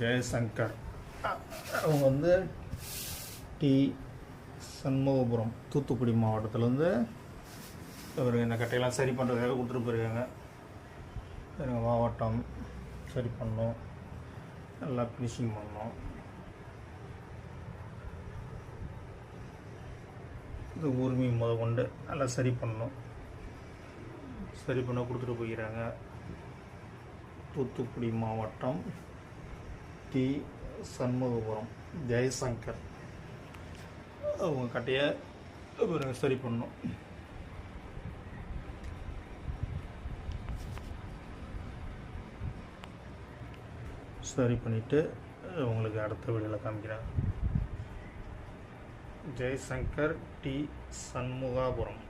ஜெயசங்கர். அவங்க வந்து டி சண்முகபுரம் தூத்துக்குடி மாவட்டத்திலேருந்து இவர் இந்த கட்டையெல்லாம் சரி பண்ணுறதுக்காக கொடுத்துட்டு போயிருக்காங்க. எங்கள் மாவட்டம் சரி பண்ணோம், நல்லா ஃபினிஷிங் பண்ணோம். இது உரிமை கொண்டு நல்லா சரி பண்ணோம், சரி பண்ண கொடுத்துட்டு போகிறாங்க. தூத்துக்குடி மாவட்டம் டி சண்முகபுரம் ஜெயசங்கர் அவங்க கட்டையை சரி பண்ணோம். சரி பண்ணிவிட்டு உங்களுக்கு அடுத்த வீடியோவில் காமிக்கிறேன். ஜெயசங்கர் டி சண்முகாபுரம்.